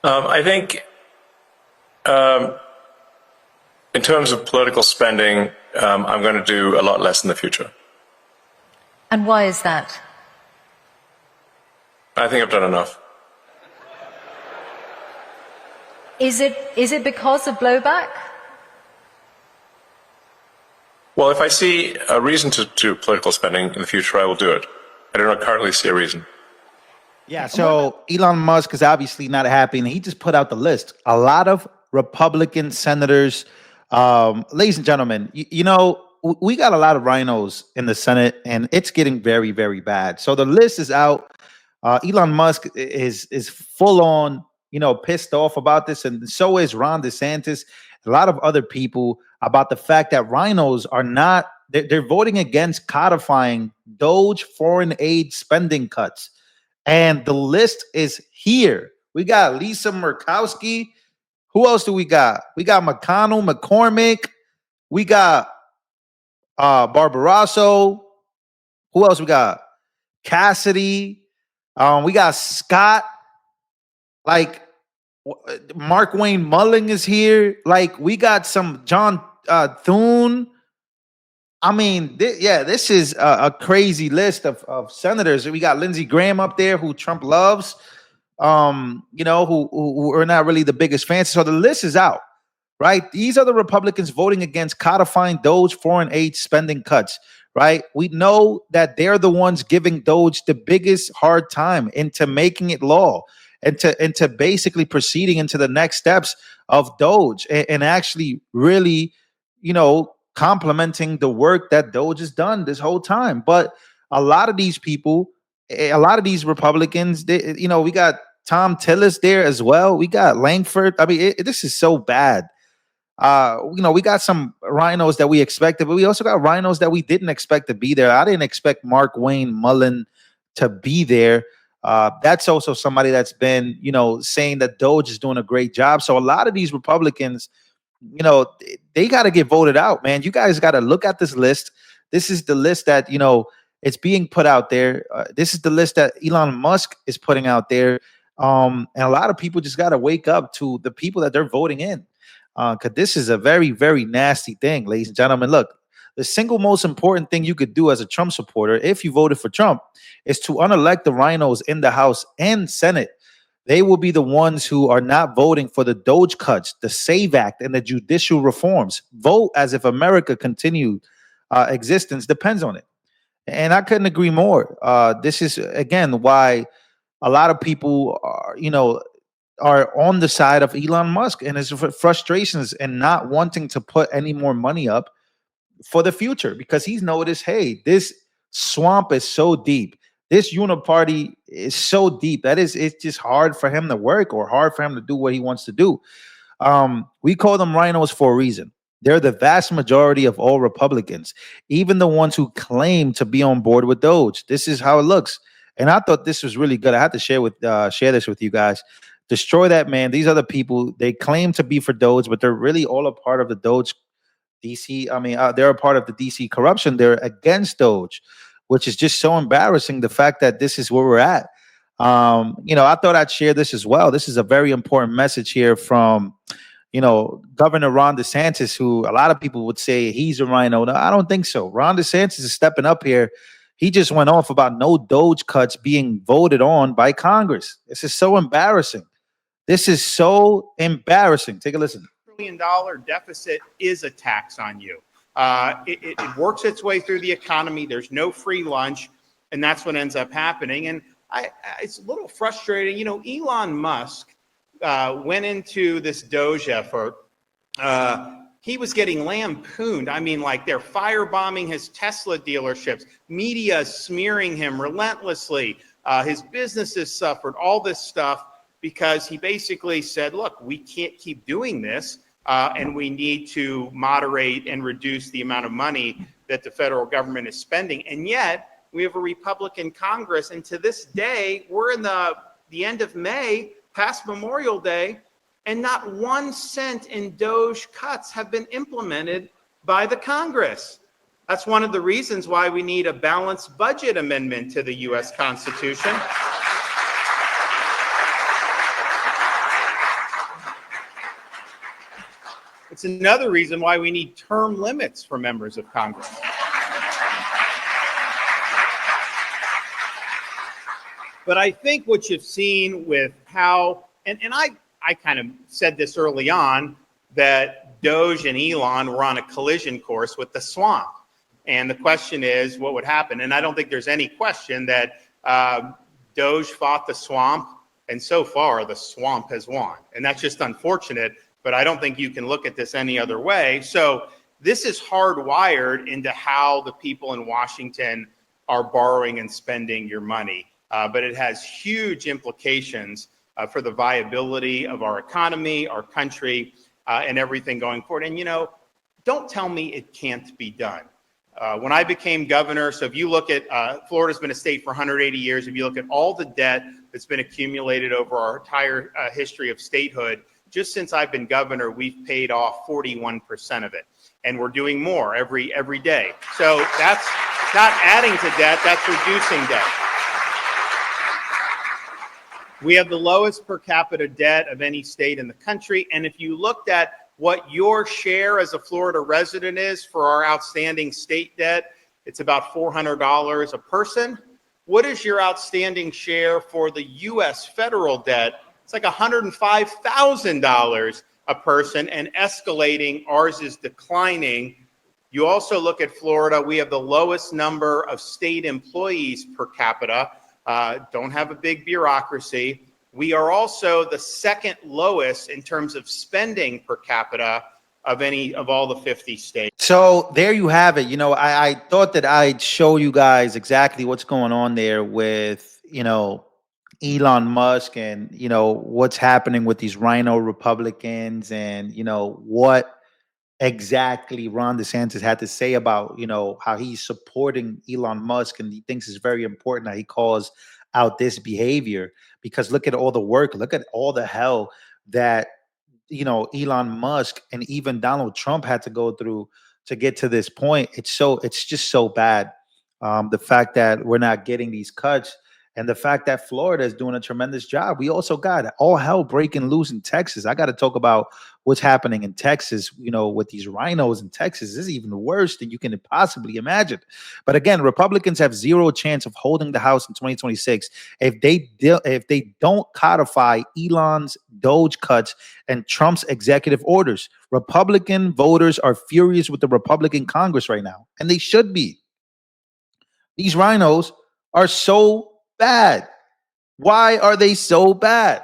I think in terms of political spending, I'm going to do a lot less in the future. And why is that? I think I've done enough. Is it because of blowback? Well, if I see a reason to do political spending in the future, I will do it. I do not currently see a reason. Yeah, so Elon Musk is obviously not happy, and he just put out the list. A lot of Republican senators, ladies and gentlemen, we got a lot of RINOs in the Senate, and it's getting very, very bad. So the list is out. Elon Musk is full on, pissed off about this, and so is Ron DeSantis, a lot of other people, about the fact that RINOs are not. They're voting against codifying Doge foreign aid spending cuts. And the list is here. We got Lisa Murkowski. Who else do we got? We got McConnell, McCormick. We got Barbarasso. Who else we got? Cassidy. We got Scott. Like, Mark Wayne Mullen is here. Like, we got some John Thune. I mean, this is a crazy list of senators. We got Lindsey Graham up there, who Trump loves, who are not really the biggest fans. So the list is out, right? These are the Republicans voting against codifying Doge foreign aid spending cuts, right? We know that they're the ones giving Doge the biggest hard time into making it law and to basically proceeding into the next steps of Doge and actually really, complimenting the work that Doge has done this whole time. But a lot of these people, a lot of these Republicans, we got Tom Tillis there as well. We got Langford. I mean, this is so bad. We got some RINOs that we expected, but we also got RINOs that we didn't expect to be there. I didn't expect Mark Wayne Mullen to be there. That's also somebody that's been, saying that Doge is doing a great job. So a lot of these Republicans, they got to get voted out, man. You guys got to look at this list. This is the list that, it's being put out there. This is the list that Elon Musk is putting out there. And a lot of people just got to wake up to the people that they're voting in. Because this is a very, very nasty thing, ladies and gentlemen. Look, the single most important thing you could do as a Trump supporter, if you voted for Trump, is to unelect the RINOs in the House and Senate. They will be the ones who are not voting for the Doge cuts, the SAVE Act, and the judicial reforms. Vote as if America continued existence depends on it. And I couldn't agree more. This is, again, why a lot of people are on the side of Elon Musk and his frustrations and not wanting to put any more money up for the future, because he's noticed, hey, this swamp is so deep. This uniparty is so deep that it's just hard for him to work or hard for him to do what he wants to do. We call them RINOs for a reason. They're the vast majority of all Republicans, even the ones who claim to be on board with Doge. This is how it looks. And I thought this was really good. I had to share this with you guys. Destroy that man. These other people, they claim to be for Doge, but they're really all a part of the Doge DC. I mean, they're a part of the DC corruption. They're against Doge, which is just so embarrassing. The fact that this is where we're at. I thought I'd share this as well. This is a very important message here from, Governor Ron DeSantis, who a lot of people would say he's a RINO. No, I don't think so. Ron DeSantis is stepping up here. He just went off about no Doge cuts being voted on by Congress. This is so embarrassing. This is so embarrassing. Take a listen. $1 trillion deficit is a tax on you. It works its way through the economy. There's no free lunch, and that's what ends up happening. And it's a little frustrating. Elon Musk went into this Doge effort. He was getting lampooned. I mean, like, they're firebombing his Tesla dealerships. Media smearing him relentlessly. His businesses suffered, all this stuff, because he basically said, look, we can't keep doing this, and we need to moderate and reduce the amount of money that the federal government is spending. And yet, we have a Republican Congress, and to this day, we're in the end of May, past Memorial Day, and not 1 cent in Doge cuts have been implemented by the Congress. That's one of the reasons why we need a balanced budget amendment to the U.S. Constitution. It's another reason why we need term limits for members of Congress. But I think what you've seen with how, and I kind of said this early on, that Doge and Elon were on a collision course with the swamp. And the question is, what would happen? And I don't think there's any question that Doge fought the swamp, and so far the swamp has won. And that's just unfortunate, but I don't think you can look at this any other way. So this is hardwired into how the people in Washington are borrowing and spending your money. But it has huge implications for the viability of our economy, our country, and everything going forward. And, you know, don't tell me it can't be done. When I became governor, so if you look at, Florida's been a state for 180 years, if you look at all the debt that's been accumulated over our entire history of statehood, just since I've been governor, we've paid off 41% of it. And we're doing more every day. So that's not adding to debt, that's reducing debt. We have the lowest per capita debt of any state in the country. And if you looked at what your share as a Florida resident is for our outstanding state debt, it's about $400 a person. What is your outstanding share for the U.S. federal debt? It's like $105,000 a person and escalating. Ours is declining. You also look at Florida, we have the lowest number of state employees per capita. Don't have a big bureaucracy. We are also the second lowest in terms of spending per capita of any of all the 50 states. So there you have it. You know, I thought that I'd show you guys exactly what's going on there with, you know, Elon Musk and, you know, what's happening with these RINO Republicans and, you know, what exactly Ron DeSantis had to say about, you know, how he's supporting Elon Musk and he thinks it's very important that he calls out this behavior, because look at all the work, look at all the hell that, you know, Elon Musk and even Donald Trump had to go through to get to this point. It's just so bad. The fact that we're not getting these cuts and the fact that Florida is doing a tremendous job. We also got all hell breaking loose in Texas. I got to talk about what's happening in Texas, you know, with these RINOs in Texas. This is even worse than you can possibly imagine. But again, Republicans have zero chance of holding the House in 2026 if they don't codify Elon's Doge cuts and Trump's executive orders. Republican voters are furious with the Republican Congress right now, and they should be. These RINOs are so bad. Why are they so bad?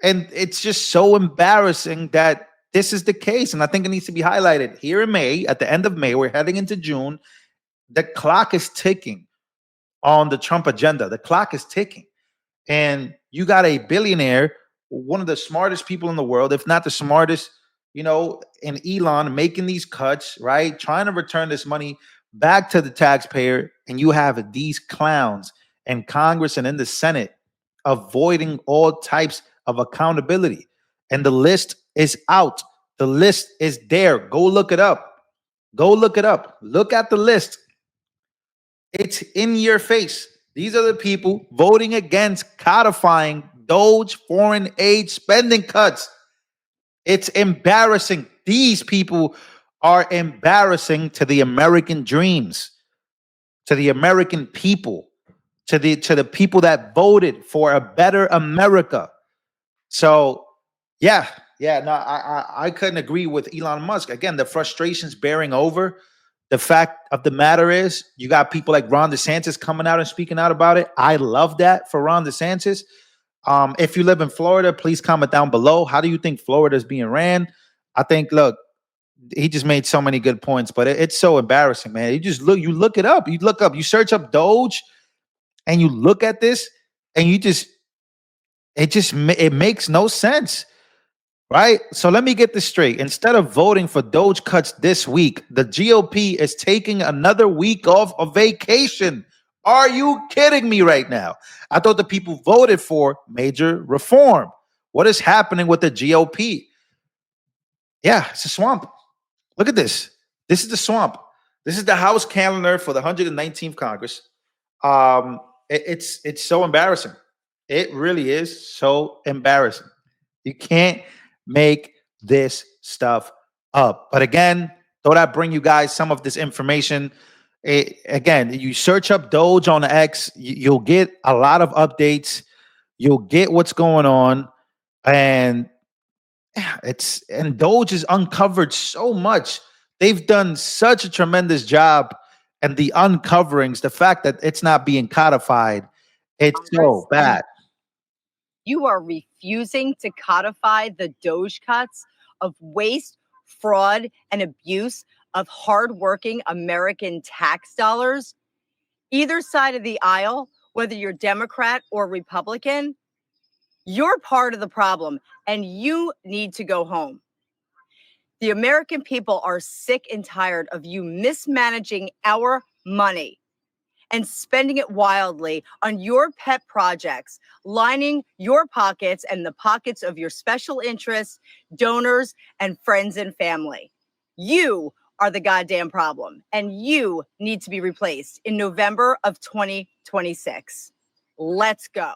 And it's just so embarrassing that this is the case. And I think it needs to be highlighted here in May. At the end of May, we're heading into June. The clock is ticking on the Trump agenda. The clock is ticking. And you got a billionaire, one of the smartest people in the world, if not the smartest, you know, in Elon making these cuts, right? Trying to return this money back to the taxpayer. And you have these clowns in Congress and in the Senate avoiding all types of accountability. And the list is out. The list is there. Go look it up. Go look it up. Look at the list. It's in your face. These are the people voting against codifying Doge foreign aid spending cuts. It's embarrassing. These people are embarrassing to the American dreams, to the American people, to the people that voted for a better America. So, no, I couldn't agree with Elon Musk. Again, the frustration's bearing over. The fact of the matter is, you got people like Ron DeSantis coming out and speaking out about it. I love that for Ron DeSantis. If you live in Florida, please comment down below. How do you think Florida is being ran? I think, look, he just made so many good points, but it's so embarrassing, man. You look it up. You search up Doge, and you look at this, and it makes no sense, right? So let me get this straight. Instead of voting for Doge cuts this week, the GOP is taking another week off of vacation. Are you kidding me right now? I thought the people voted for major reform. What is happening with the GOP? Yeah, it's a swamp. Look at this. This is the swamp. This is the House calendar for the 119th Congress. It's so embarrassing. It really is so embarrassing. You can't make this stuff up. But again, thought I'd bring you guys some of this information. Again, you search up Doge on X, you'll get a lot of updates. You'll get what's going on, and Doge has uncovered so much. They've done such a tremendous job, and the uncoverings, the fact that it's not being codified, it's so bad. You are refusing to codify the Doge cuts of waste, fraud, and abuse of hardworking American tax dollars. Either side of the aisle, whether you're Democrat or Republican, you're part of the problem and you need to go home. The American people are sick and tired of you mismanaging our money and spending it wildly on your pet projects, lining your pockets and the pockets of your special interests, donors, and friends and family. You are the goddamn problem, and you need to be replaced in November of 2026. Let's go.